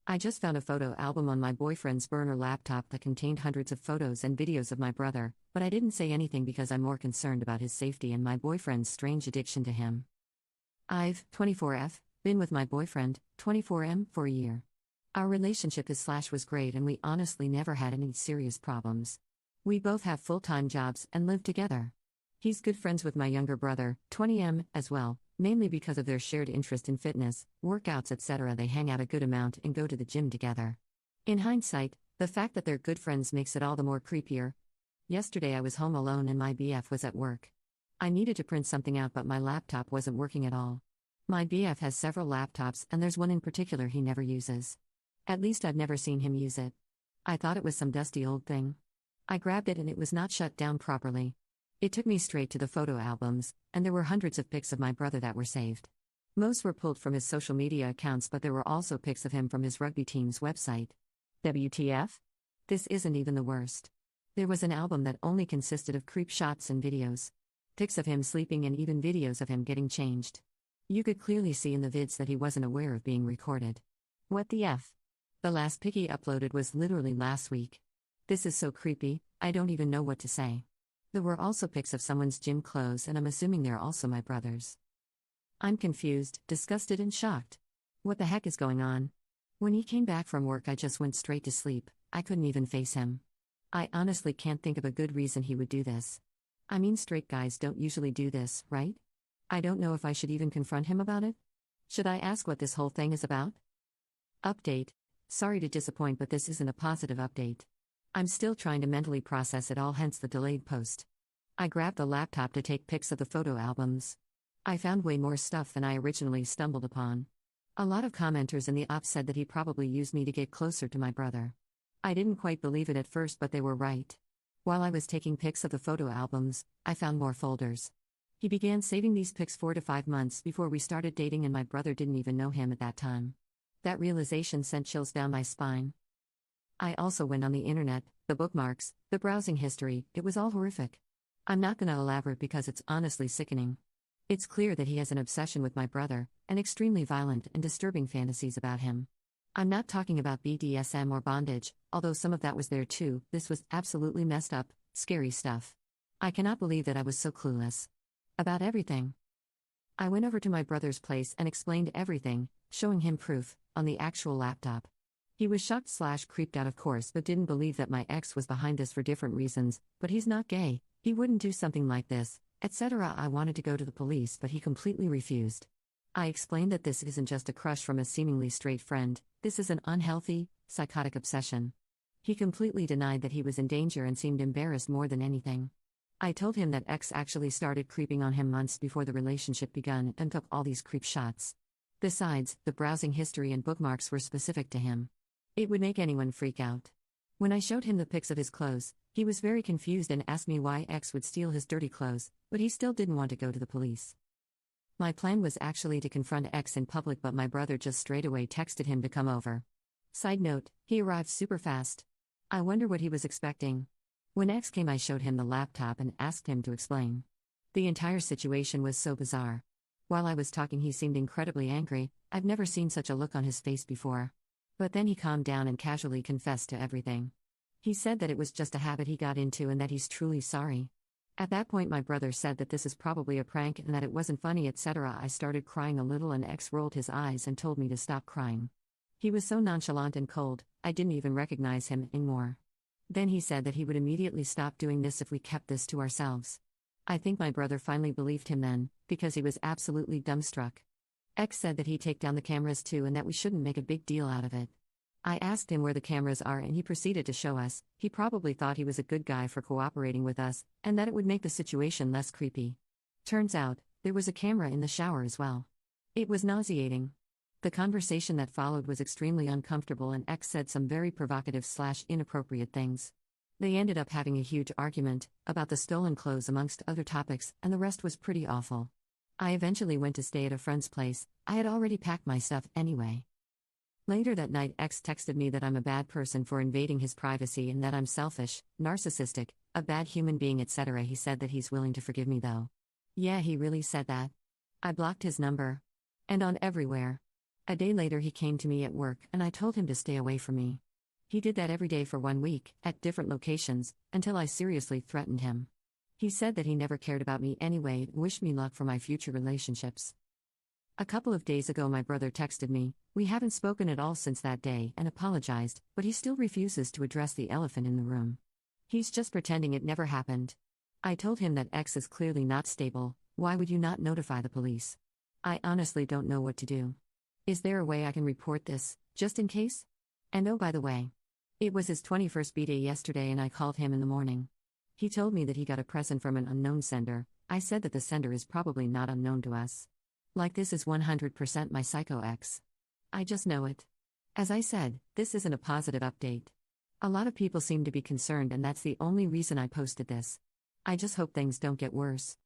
I just found a photo album on my boyfriend's burner laptop that contained hundreds of photos and videos of my brother, but I didn't say anything because I'm more concerned about his safety and my boyfriend's strange addiction to him. I've, 24F, been with my boyfriend, 24M, for a year. Our relationship was great and we honestly never had any serious problems. We both have full-time jobs and live together. He's good friends with my younger brother, 20M, as well, mainly because of their shared interest in fitness, workouts, etc. They hang out a good amount and go to the gym together. In hindsight, the fact that they're good friends makes it all the more creepier. Yesterday I was home alone and my BF was at work. I needed to print something out but my laptop wasn't working at all. My BF has several laptops and there's one in particular he never uses. At least I've never seen him use it. I thought it was some dusty old thing. I grabbed it and it was not shut down properly. It took me straight to the photo albums, and there were hundreds of pics of my brother that were saved. Most were pulled from his social media accounts, but there were also pics of him from his rugby team's website. WTF? This isn't even the worst. There was an album that only consisted of creep shots and videos. Pics of him sleeping and even videos of him getting changed. You could clearly see in the vids that he wasn't aware of being recorded. What the F? The last pic he uploaded was literally last week. This is so creepy, I don't even know what to say. There were also pics of someone's gym clothes and I'm assuming they're also my brother's. I'm confused, disgusted and shocked. What the heck is going on? When he came back from work I just went straight to sleep, I couldn't even face him. I honestly can't think of a good reason he would do this. I mean, straight guys don't usually do this, right? I don't know if I should even confront him about it. Should I ask what this whole thing is about? Update. Sorry to disappoint but this isn't a positive update. I'm still trying to mentally process it all, hence the delayed post. I grabbed the laptop to take pics of the photo albums. I found way more stuff than I originally stumbled upon. A lot of commenters in the op said that he probably used me to get closer to my brother. I didn't quite believe it at first but they were right. While I was taking pics of the photo albums, I found more folders. He began saving these pics 4 to 5 months before we started dating and my brother didn't even know him at that time. That realization sent chills down my spine. I also went on the internet, the bookmarks, the browsing history, it was all horrific. I'm not gonna elaborate because it's honestly sickening. It's clear that he has an obsession with my brother, and extremely violent and disturbing fantasies about him. I'm not talking about BDSM or bondage, although some of that was there too. This was absolutely messed up, scary stuff. I cannot believe that I was so clueless about everything. I went over to my brother's place and explained everything, showing him proof, on the actual laptop. He was shocked/creeped out of course but didn't believe that my ex was behind this for different reasons, but he's not gay, he wouldn't do something like this, etc. I wanted to go to the police but he completely refused. I explained that this isn't just a crush from a seemingly straight friend, this is an unhealthy, psychotic obsession. He completely denied that he was in danger and seemed embarrassed more than anything. I told him that ex actually started creeping on him months before the relationship begun and took all these creep shots. Besides, the browsing history and bookmarks were specific to him. It would make anyone freak out. When I showed him the pics of his clothes, he was very confused and asked me why ex would steal his dirty clothes, but he still didn't want to go to the police. My plan was actually to confront ex in public but my brother just straight away texted him to come over. Side note, he arrived super fast. I wonder what he was expecting. When ex came I showed him the laptop and asked him to explain. The entire situation was so bizarre. While I was talking he seemed incredibly angry, I've never seen such a look on his face before. But then he calmed down and casually confessed to everything. He said that it was just a habit he got into and that he's truly sorry. At that point my brother said that this is probably a prank and that it wasn't funny, etc. I started crying a little and ex rolled his eyes and told me to stop crying. He was so nonchalant and cold, I didn't even recognize him anymore. Then he said that he would immediately stop doing this if we kept this to ourselves. I think my brother finally believed him then, because he was absolutely dumbstruck. X said that he'd take down the cameras too and that we shouldn't make a big deal out of it. I asked him where the cameras are and he proceeded to show us. He probably thought he was a good guy for cooperating with us, and that it would make the situation less creepy. Turns out, there was a camera in the shower as well. It was nauseating. The conversation that followed was extremely uncomfortable and X said some very provocative/inappropriate things. They ended up having a huge argument, about the stolen clothes amongst other topics, and the rest was pretty awful. I eventually went to stay at a friend's place. I had already packed my stuff anyway. Later that night X texted me that I'm a bad person for invading his privacy and that I'm selfish, narcissistic, a bad human being, etc. He said that he's willing to forgive me though. Yeah, he really said that. I blocked his number. And on everywhere. A day later, he came to me at work and I told him to stay away from me. He did that every day for 1 week, at different locations, until I seriously threatened him. He said that he never cared about me anyway and wished me luck for my future relationships. A couple of days ago, my brother texted me. We haven't spoken at all since that day and apologized, but he still refuses to address the elephant in the room. He's just pretending it never happened. I told him that X is clearly not stable. Why would you not notify the police? I honestly don't know what to do. Is there a way I can report this, just in case? And oh, by the way, it was his 21st birthday yesterday and I called him in the morning. He told me that he got a present from an unknown sender. I said that the sender is probably not unknown to us. Like, this is 100% my psycho ex. I just know it. As I said, this isn't a positive update. A lot of people seem to be concerned, and that's the only reason I posted this. I just hope things don't get worse.